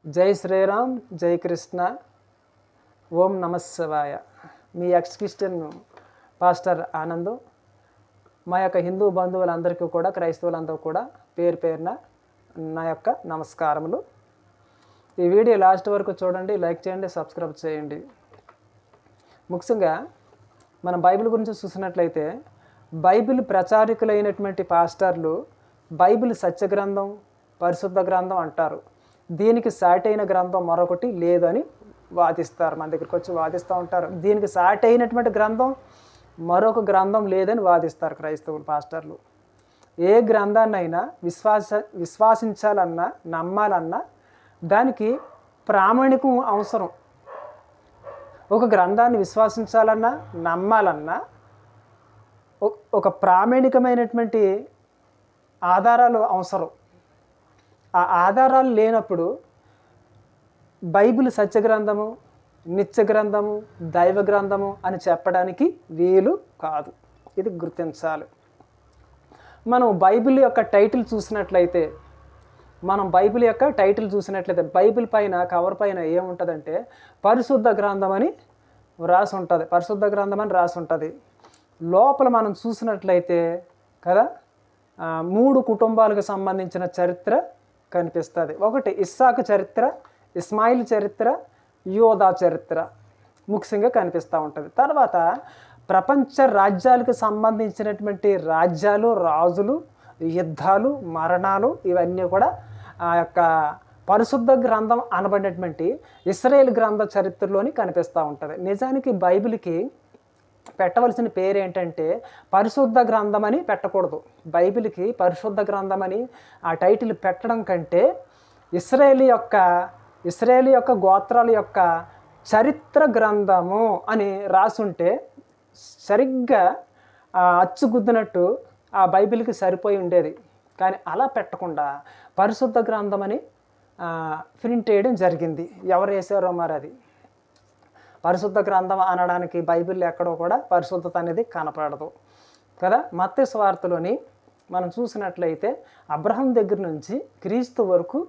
జై శ్రీరామ్, జై కృష్ణ, ఓం నమశివాయ. మీ ఎక్స్ క్రిస్టియన్ పాస్టర్ ఆనంద్. మా యొక్క హిందూ బంధువులందరికీ కూడా, క్రైస్తవులందరూ కూడా పేరు పేరున నా యొక్క నమస్కారములు. ఈ వీడియో లాస్ట్ వరకు చూడండి, లైక్ చేయండి, సబ్స్క్రైబ్ చేయండి. ముఖ్యంగా మనం బైబిల్ గురించి చూసినట్లయితే, బైబిల్ ప్రచారకులైనటువంటి పాస్టర్లు బైబిల్ సత్యగ్రంథం, పరిశుద్ధ గ్రంథం అంటారు. దీనికి సాటి అయిన గ్రంథం మరొకటి లేదని వాదిస్తారు. మన దగ్గరికి వచ్చి వాదిస్తూ ఉంటారు. దీనికి సాటి అయినటువంటి గ్రంథం మరొక గ్రంథం లేదని వాదిస్తారు క్రైస్తవులు పాస్టర్లు. ఏ గ్రంథాన్నైనా విశ్వాసించాలన్నా, నమ్మాలన్నా దానికి ప్రామాణికం అవసరం. ఒక గ్రంథాన్ని విశ్వాసించాలన్నా, నమ్మాలన్నా ఒక ప్రామాణికమైనటువంటి ఆధారాలు అవసరం. ఆ ఆధారాలు లేనప్పుడు బైబిల్ సత్యగ్రంథము, నిత్య గ్రంథము, దైవ గ్రంథము అని చెప్పడానికి వీలు కాదు. ఇది గుర్తించాలి. మనం బైబిల్ యొక్క టైటిల్ చూసినట్లయితే, బైబిల్ పైన, కవర్ పైన ఏముంటుందంటే పరిశుద్ధ గ్రంథం అని రాసి ఉంటుంది. పరిశుద్ధ గ్రంథం అని రాసి ఉంటుంది. లోపల మనం చూసినట్లయితే కదా, 3 కుటుంబాలకు సంబంధించిన చరిత్ర కనిపిస్తుంది. ఒకటి ఇస్సాకు చరిత్ర, ఇస్మాయిల్ చరిత్ర, యోధా చరిత్ర ముఖ్యంగా కనిపిస్తూ ఉంటుంది. తర్వాత ప్రపంచ రాజ్యాలకు సంబంధించినటువంటి రాజ్యాలు, రాజులు, యుద్ధాలు, మరణాలు ఇవన్నీ కూడా ఆ యొక్క పరిశుద్ధ గ్రంథం అనబడినటువంటి ఇశ్రాయేల్ గ్రంథ చరిత్రలోని కనిపిస్తూ ఉంటుంది. నిజానికి బైబిల్కి పెట్టవలసిన పేరు ఏంటంటే పరిశుద్ధ గ్రంథం అని పెట్టకూడదు. బైబిల్కి పరిశుద్ధ గ్రంథం అని ఆ టైటిల్ పెట్టడం కంటే ఇశ్రాయేలు యొక్క గోత్రాల యొక్క చరిత్ర గ్రంథము అని రాసుంటే సరిగ్గా అచ్చుగుద్దినట్టు ఆ బైబిల్కి సరిపోయి ఉండేది. కానీ అలా పెట్టకుండా పరిశుద్ధ గ్రంథం అని ప్రింట్ వేయడం జరిగింది. ఎవరు వేసారో మరి అది. పరిశుద్ధ గ్రంథం అనడానికి బైబిల్ ఎక్కడో కూడా పరిశుద్ధత అనేది కనపడదు కదా. మత్తయి సువార్తలోని మనం చూసినట్లయితే అబ్రహాం దగ్గర నుంచి క్రీస్తు వరకు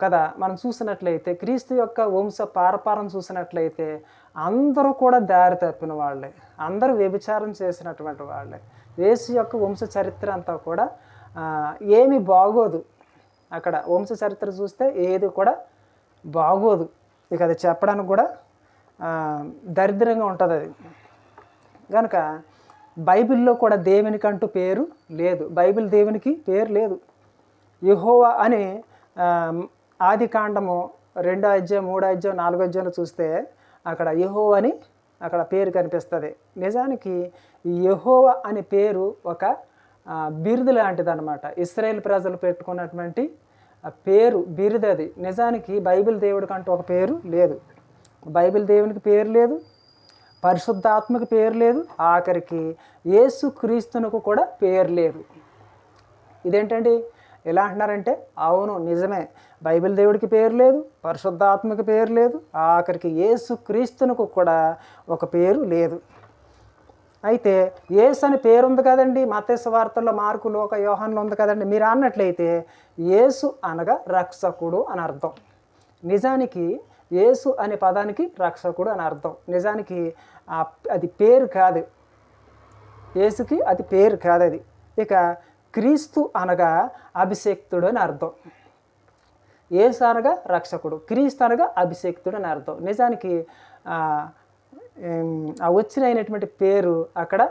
కదా మనం చూసినట్లయితే, క్రీస్తు యొక్క వంశ పారపారం చూసినట్లయితే అందరూ కూడా దారి తప్పిన వాళ్ళే, అందరూ వ్యభిచారం చేసినటువంటి వాళ్ళే. యేసు యొక్క వంశ చరిత్ర అంతా కూడా ఏమీ బాగోదు. అక్కడ వంశ చరిత్ర చూస్తే ఏది కూడా బాగోదు. ఇక అది చెప్పడానికి కూడా దరిద్రంగా ఉంటుంది అది. కనుక బైబిల్లో కూడా దేవునికంటూ పేరు లేదు. బైబిల్ దేవునికి పేరు లేదు. యెహోవా అని ఆది కాండము 2వ అధ్యాయం, 3వ అధ్యాయం, 4వ అధ్యాయంలో చూస్తే అక్కడ యెహోవా అని అక్కడ పేరు కనిపిస్తుంది. నిజానికి యెహోవా అనే పేరు ఒక బిరుదు లాంటిది అనమాట. ఇశ్రాయేల్ ప్రజలు పెట్టుకున్నటువంటి పేరు, బిరుదు అది. నిజానికి బైబిల్ దేవుడికంటూ ఒక పేరు లేదు. బైబిల్ దేవునికి పేరు లేదు, పరిశుద్ధాత్మకి పేరు లేదు, ఆఖరికి యేసు క్రీస్తునకు కూడా పేరు లేదు. ఇదేంటండి ఎలా అంటున్నారంటే, అవును నిజమే, బైబిల్ దేవుడికి పేరు లేదు, పరిశుద్ధాత్మకి పేరు లేదు, ఆఖరికి యేసు క్రీస్తునకు కూడా ఒక పేరు లేదు. అయితే యేసు అని పేరు ఉంది కదండి, మత్తయి సువార్తల్లో, మార్కు, లూకా, యోహానులో ఉంది కదండి. మీరు అన్నట్లయితే యేసు అనగా రక్షకుడు అని అర్థం. నిజానికి యేసు అనే పదానికి రక్షకుడు అని అర్థం. నిజానికి అది పేరు కాదు, యేసుకి అది పేరు కాదు అది. ఇక క్రీస్తు అనగా అభిషేక్తుడు అని అర్థం. యేసు అనగా రక్షకుడు, క్రీస్తు అనగా అభిషేక్తుడు అని అర్థం. నిజానికి వచ్చినటువంటి పేరు అక్కడ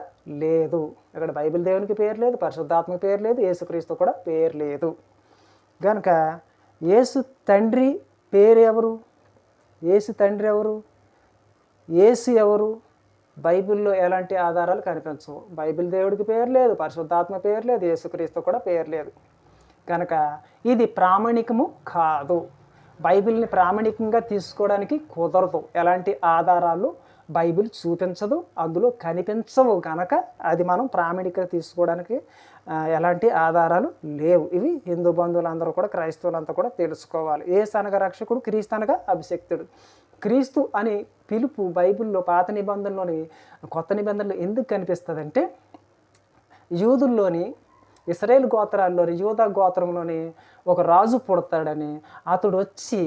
లేదు. ఇక్కడ బైబిల్ దేవునికి పేరు లేదు, పరిశుద్ధాత్మకి పేరు లేదు, యేసుక్రీస్తు కూడా పేరు లేదు. కనుక యేసు తండ్రి పేరు ఎవరు? యేసు తండ్రి ఎవరు? యేసు ఎవరు? బైబిల్లో ఎలాంటి ఆధారాలు కనిపించవు. బైబిల్ దేవుడికి పేరు లేదు, పరిశుద్ధాత్మ పేరు లేదు, యేసుక్రీస్తు కూడా పేరు లేదు. కనుక ఇది ప్రామాణికము కాదు. బైబిల్ని ప్రామాణికంగా తీసుకోవడానికి కుదరదు. ఎలాంటి ఆధారాలు బైబిల్ చూపించదు, అందులో కనిపించవు. కనుక అది మనం ప్రామాణికంగా తీసుకోవడానికి ఎలాంటి ఆధారాలు లేవు. ఇవి హిందూ బంధువులందరూ కూడా, క్రైస్తవులంతా కూడా తెలుసుకోవాలి. యేసు అనగా రక్షకుడు, క్రీస్తు అనగా అభిషేక్తుడు. క్రీస్తు అని పిలుపు బైబిల్లో పాత నిబంధనలోని, కొత్త నిబంధనలో ఎందుకు కనిపిస్తుందంటే, యూదుల్లోని, ఇశ్రాయేల్ గోత్రాల్లోని, యూదా గోత్రంలోని ఒక రాజు పుడతాడని, అతడు వచ్చి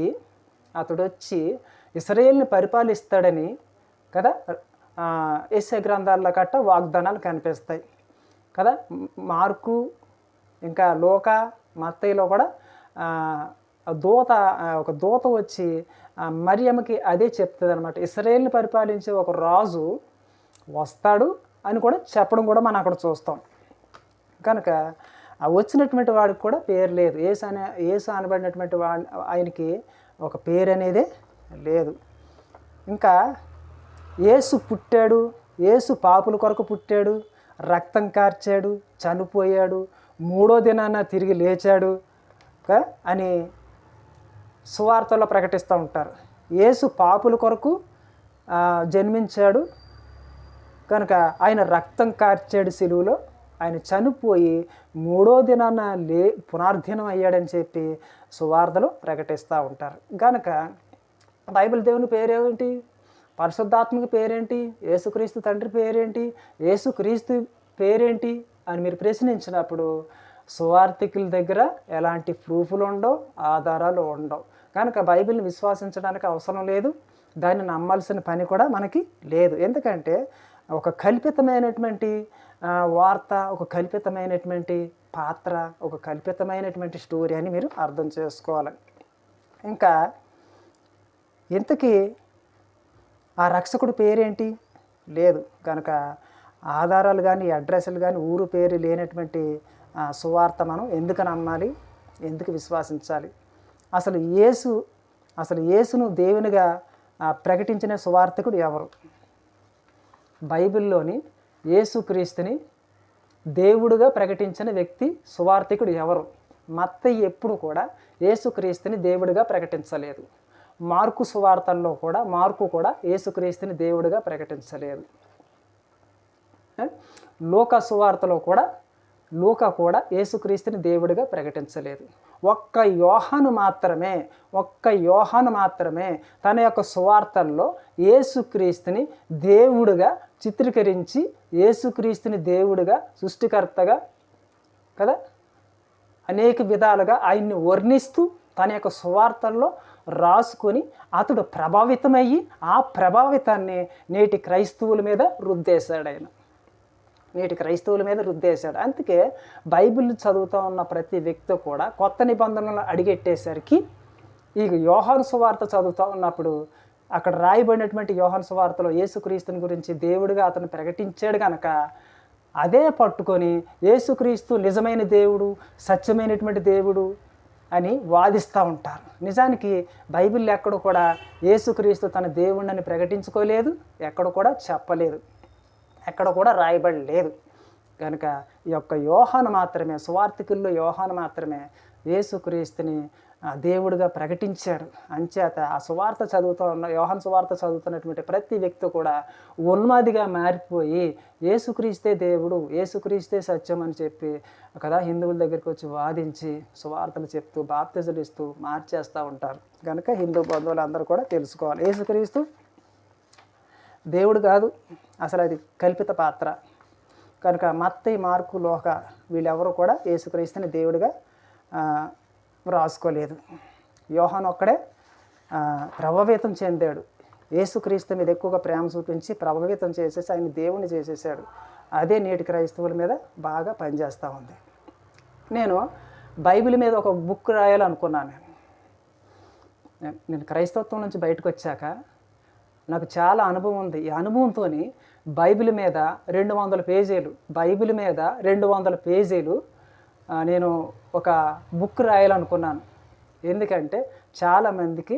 అతడు వచ్చి ఇశ్రాయేలుని పరిపాలిస్తాడని కదా యెషయా గ్రంథాల్లో కట్ట వాగ్దానాలు కనిపిస్తాయి కదా. మార్కు ఇంకా లూకా మత్తయిలో కూడా ఒక దూత వచ్చి మరియమ్మకి అదే చెప్తుంది అనమాట. ఇశ్రాయేలుని పరిపాలించే ఒక రాజు వస్తాడు అని కూడా చెప్పడం కూడా మనం అక్కడ చూస్తాం. కనుక వచ్చినటువంటి వాడికి కూడా పేరు లేదు. యేసు అనబడినటువంటి ఆయనకి ఒక పేరు అనేదే లేదు. ఇంకా యేసు పుట్టాడు, యేసు పాపుల కొరకు పుట్టాడు, రక్తం కార్చాడు, చనిపోయాడు, 3వ దినాన తిరిగి లేచాడు అని సువార్తలో ప్రకటిస్తూ ఉంటారు. యేసు పాపుల కొరకు జన్మించాడు కనుక ఆయన రక్తం కార్చాడు సిలువలో, ఆయన చనిపోయి 3వ దినాన పునర్దినం అయ్యాడని చెప్పి సువార్తలు ప్రకటిస్తూ ఉంటారు. కనుక బైబిల్ దేవుని పేరేంటి? పరిశుద్ధాత్మక పేరేంటి? యేసుక్రీస్తు తండ్రి పేరేంటి? యేసుక్రీస్తు పేరేంటి అని మీరు ప్రశ్నించినప్పుడు సువార్థికుల దగ్గర ఎలాంటి ప్రూఫ్లు ఉండవు, ఆధారాలు ఉండవు. కనుక బైబిల్ని విశ్వసించడానికి అవసరం లేదు, దాన్ని నమ్మాల్సిన పని కూడా మనకి లేదు. ఎందుకంటే ఒక కల్పితమైనటువంటి వార్త, ఒక కల్పితమైనటువంటి పాత్ర, ఒక కల్పితమైనటువంటి స్టోరీ అని మీరు అర్థం చేసుకోవాలి. ఇంకా ఇంతకీ ఆ రక్షకుడు పేరేంటి? లేదు. కనుక ఆధారాలు కానీ అడ్రస్లు కానీ ఊరు పేరు లేనటువంటి సువార్త మనం ఎందుకు నమ్మాలి, ఎందుకు విశ్వసించాలి? అసలు యేసును దేవునిగా ప్రకటించిన సువార్తికుడు ఎవరు? బైబిల్లోని యేసుక్రీస్తుని దేవుడుగా ప్రకటించిన వ్యక్తి సువార్తికుడు ఎవరు? మత్తయి ఎప్పుడు కూడా యేసుక్రీస్తుని దేవుడిగా ప్రకటించలేదు. మార్కు కూడా యేసుక్రీస్తుని దేవుడిగా ప్రకటించలేదు. లూకా కూడా యేసుక్రీస్తుని దేవుడిగా ప్రకటించలేదు. ఒక్క యోహాను మాత్రమే తన యొక్క సువార్తల్లో యేసుక్రీస్తుని దేవుడిగా చిత్రీకరించి, యేసుక్రీస్తుని దేవుడిగా, సృష్టికర్తగా కదా అనేక విధాలుగా ఆయన్ని వర్ణిస్తూ తన యొక్క సువార్తల్లో రాసుకొని అతడు ప్రభావితమయ్యి ఆ ప్రభావితాన్ని నేటి క్రైస్తవుల మీద రుద్దేశాడు. అందుకే బైబిల్ చదువుతూ ఉన్న ప్రతి వ్యక్తి కూడా కొత్త నిబంధనలు అడిగెట్టేసరికి ఈ యోహాను సువార్త చదువుతూ ఉన్నప్పుడు అక్కడ రాయబడినటువంటి యోహాను సువార్తలో యేసుక్రీస్తుని గురించి దేవుడిగా అతను ప్రకటించాడు కనుక అదే పట్టుకొని యేసుక్రీస్తు నిజమైన దేవుడు, సత్యమైనటువంటి దేవుడు అని వాదిస్తూ ఉంటారు. నిజానికి బైబిల్ ఎక్కడ కూడా యేసుక్రీస్తు తన దేవుడిని ప్రకటించుకోలేదు, ఎక్కడ కూడా చెప్పలేదు, ఎక్కడ కూడా రాయబడలేదు. కనుక ఈ యొక్క యోహాను మాత్రమే, సువార్తికుల్లో యోహాను మాత్రమే యేసుక్రీస్తుని దేవుడిగా ప్రకటించాడు. అంచేత ఆ సువార్త యోహాను సువార్త చదువుతున్నటువంటి ప్రతి వ్యక్తి కూడా ఉన్మాదిగా మారిపోయి యేసుక్రీస్తే దేవుడు, యేసుక్రీస్తే సత్యం అని చెప్పి కదా హిందువుల దగ్గరికి వచ్చి వాదించి సువార్తలు చెప్తూ బాప్తిజాలు ఇస్తూ మార్చేస్తూ ఉంటారు. కనుక హిందూ బంధువులు అందరూ కూడా తెలుసుకోవాలి, యేసుక్రీస్తు దేవుడు కాదు, అసలు అది కల్పిత పాత్ర. కనుక మత్తయి, మార్కు, లూకా వీళ్ళెవరూ కూడా యేసుక్రీస్తుని దేవుడిగా రాసుకోలేదు. యోహాను ఒక్కడే ప్రభావితం చెందాడు, యేసుక్రీస్తు మీద ఎక్కువగా ప్రేమ చూపించి ప్రభావితం చేసేసి ఆయన దేవుని చేసేసాడు. అదే నేటి క్రైస్తవుల మీద బాగా పనిచేస్తూ ఉంది. నేను బైబిల్ మీద ఒక బుక్ రాయాలనుకున్నాను. నేను క్రైస్తవత్వం నుంచి బయటకు వచ్చాక నాకు చాలా అనుభవం ఉంది. ఈ అనుభవంతో బైబిల్ మీద 200 పేజీలు నేను ఒక బుక్ రాయాలనుకున్నాను. ఎందుకంటే చాలామందికి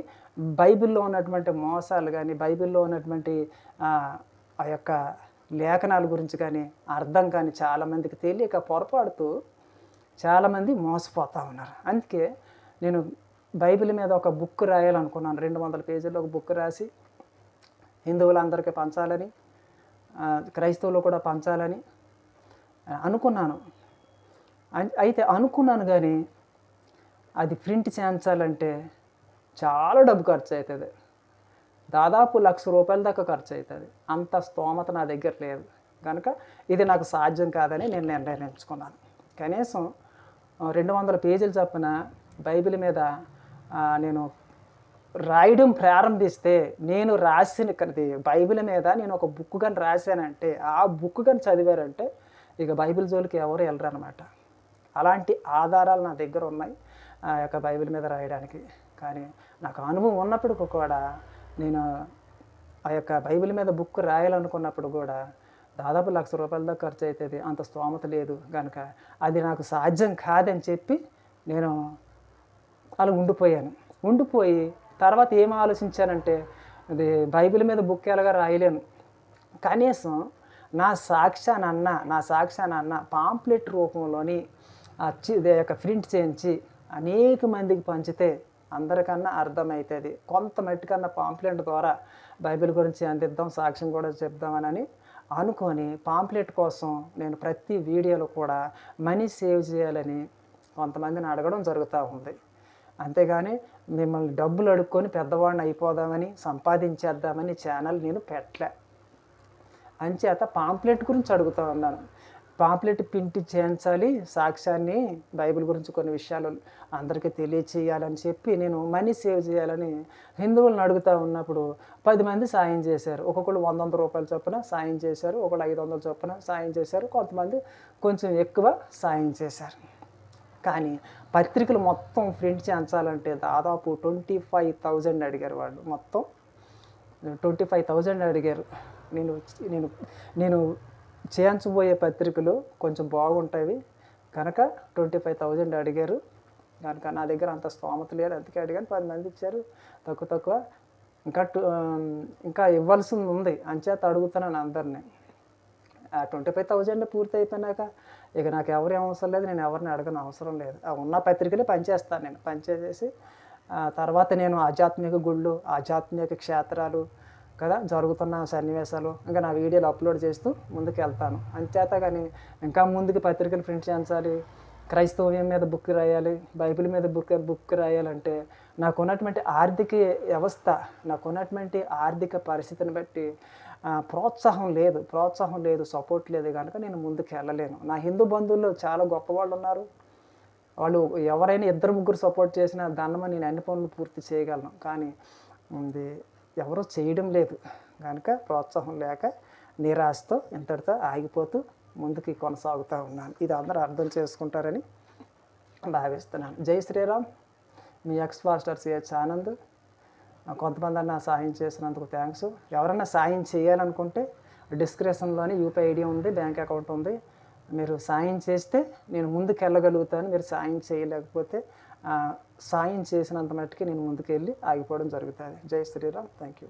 బైబిల్లో ఉన్నటువంటి మోసాలు కానీ, బైబిల్లో ఉన్నటువంటి ఆ యొక్క లేఖనాల గురించి కానీ అర్థం కానీ చాలామందికి తెలియక పొరపాటుతూ చాలామంది మోసపోతూ ఉన్నారు. అందుకే నేను బైబిల్ మీద ఒక బుక్ రాయాలనుకున్నాను. 200 పేజీల్లో ఒక బుక్ రాసి హిందువులందరికీ పంచాలని, క్రైస్తవులు కూడా పంచాలని అనుకున్నాను. అయితే అనుకున్నాను కానీ అది ప్రింట్ చేయించాలంటే చాలా డబ్బు ఖర్చు అవుతుంది. దాదాపు ₹1,00,000 దాకా ఖర్చు అవుతుంది. అంత స్తోమత నా దగ్గర లేదు. కనుక ఇది నాకు సాధ్యం కాదని నేను నిర్ణయించుకున్నాను. కనీసం 200 పేజీలు చొప్పున బైబిల్ మీద నేను రాయడం ప్రారంభిస్తే నేను రాసిన బైబిల్ మీద నేను ఒక బుక్ కానీ రాశానంటే ఆ బుక్ కానీ చదివారంటే ఇక బైబిల్ జోలికి ఎవరు వెళ్ళరు అనమాట. అలాంటి ఆధారాలు నా దగ్గర ఉన్నాయి ఆ యొక్క బైబిల్ మీద రాయడానికి. కానీ నాకు అనుభవం ఉన్నప్పటికీ కూడా నేను ఆ యొక్క బైబిల్ మీద బుక్ రాయాలనుకున్నప్పుడు కూడా దాదాపు ₹1,00,000 దాకా ఖర్చు అవుతుంది. అంత స్తోమత లేదు కనుక అది నాకు సాధ్యం కాదని చెప్పి నేను అలా ఉండిపోయి తర్వాత ఏం ఆలోచించానంటే అది బైబిల్ మీద బుక్ ఎలాగా రాయలేను, కనీసం నా సాక్ష్యాన్ని పాంప్లెట్ రూపంలోని యొక్క ప్రింట్ చేయించి అనేక మందికి పంచితే అందరికన్నా అర్థమవుతుంది. కొంత మట్టుకన్నా పాంప్లెట్ ద్వారా బైబిల్ గురించి అందిద్దాం, సాక్ష్యం కూడా చెప్దామని అనుకొని పాంప్లెట్ కోసం నేను ప్రతి వీడియోలో కూడా మనీ సేవ్ చేయాలని కొంతమందిని అడగడం జరుగుతూ ఉంది. అంతేగాని మిమ్మల్ని డబ్బులు అడుక్కొని పెద్దవాడిని అయిపోదామని సంపాదించేద్దామని ఛానల్ నేను పెట్టలే. అంచేత పాంప్లెట్ గురించి అడుగుతూ ఉన్నాను. పాంప్లెట్ ప్రింట్ చేయించాలి, సాక్ష్యాన్ని బైబిల్ గురించి కొన్ని విషయాలు అందరికీ తెలియచేయాలని చెప్పి నేను మనీ సేవ్ చేయాలని హిందువులను అడుగుతూ ఉన్నప్పుడు 10 మంది సాయం చేశారు. ఒక్కొక్కరు ₹100 చొప్పున సాయం చేశారు, ఒకళ్ళు 500 చొప్పున సాయం చేశారు, కొంతమంది కొంచెం ఎక్కువ సాయం చేశారు. కానీ పత్రికలు మొత్తం ప్రింట్ చేయించాలంటే దాదాపు 25,000 అడిగారు వాళ్ళు. మొత్తం 25,000 అడిగారు. నేను చేయించబోయే పత్రికలు కొంచెం బాగుంటాయి కనుక 25,000 అడిగారు. కనుక నా దగ్గర అంత స్తోమత లేదు, అందుకే అడిగాను. 10 మంది ఇచ్చారు, తక్కువ ఇంకా ఇవ్వాల్సింది ఉంది, అంచేత అడుగుతున్నాను అందరినీ. ఆ 25,000 పూర్తి అయిపోయినాక ఇక నాకు ఎవరు అవసరం లేదు, నేను ఎవరిని అడగని అవసరం లేదు. ఆ ఉన్న పత్రికలే పనిచేస్తాను. నేను పనిచేసేసి తర్వాత నేను ఆధ్యాత్మిక గుళ్ళు, ఆధ్యాత్మిక క్షేత్రాలు కదా జరుగుతున్న సన్నివేశాలు ఇంకా నా వీడియోలు అప్లోడ్ చేస్తూ ముందుకు వెళ్తాను. అంచేత కానీ ఇంకా ముందుకు పత్రికలు ప్రింట్ చేయించాలి, క్రైస్తవ్యం మీద బుక్ రాయాలి, బైబిల్ మీద బుక్ రాయాలంటే నాకున్నటువంటి ఆర్థిక వ్యవస్థ, నాకున్నటువంటి ఆర్థిక పరిస్థితిని బట్టి ప్రోత్సాహం లేదు, సపోర్ట్ లేదు కనుక నేను ముందుకు వెళ్ళలేను. నా హిందూ బంధువుల్లో చాలా గొప్పవాళ్ళు ఉన్నారు. వాళ్ళు ఎవరైనా 2-3 సపోర్ట్ చేసినా దాన్నమని నేను అన్ని పనులు పూర్తి చేయగలను. కానీ ఇది ఎవరూ చేయడం లేదు కనుక ప్రోత్సాహం లేక నిరాశతో ఇంతటితో ఆగిపోతూ ముందుకు కొనసాగుతూ ఉన్నాను. ఇది అందరూ అర్థం చేసుకుంటారని భావిస్తున్నాను. జై శ్రీరామ్. మీ ఎక్స్ పాస్టర్ సిహెచ్ ఆనంద్. కొంతమంది అన్న సాయం చేసినందుకు థ్యాంక్స్. ఎవరైనా సాయం చేయాలనుకుంటే డిస్క్రిప్షన్లోని యూపీఐ ఐడి ఉంది, బ్యాంక్ అకౌంట్ ఉంది. మీరు సాయం చేస్తే నేను ముందుకు వెళ్ళగలుగుతాను. మీరు సాయం చేయలేకపోతే సాయం చేసినంత మట్టుకి నేను ముందుకు వెళ్ళి ఆగిపోవడం జరుగుతుంది. జై శ్రీరామ్. Thank you.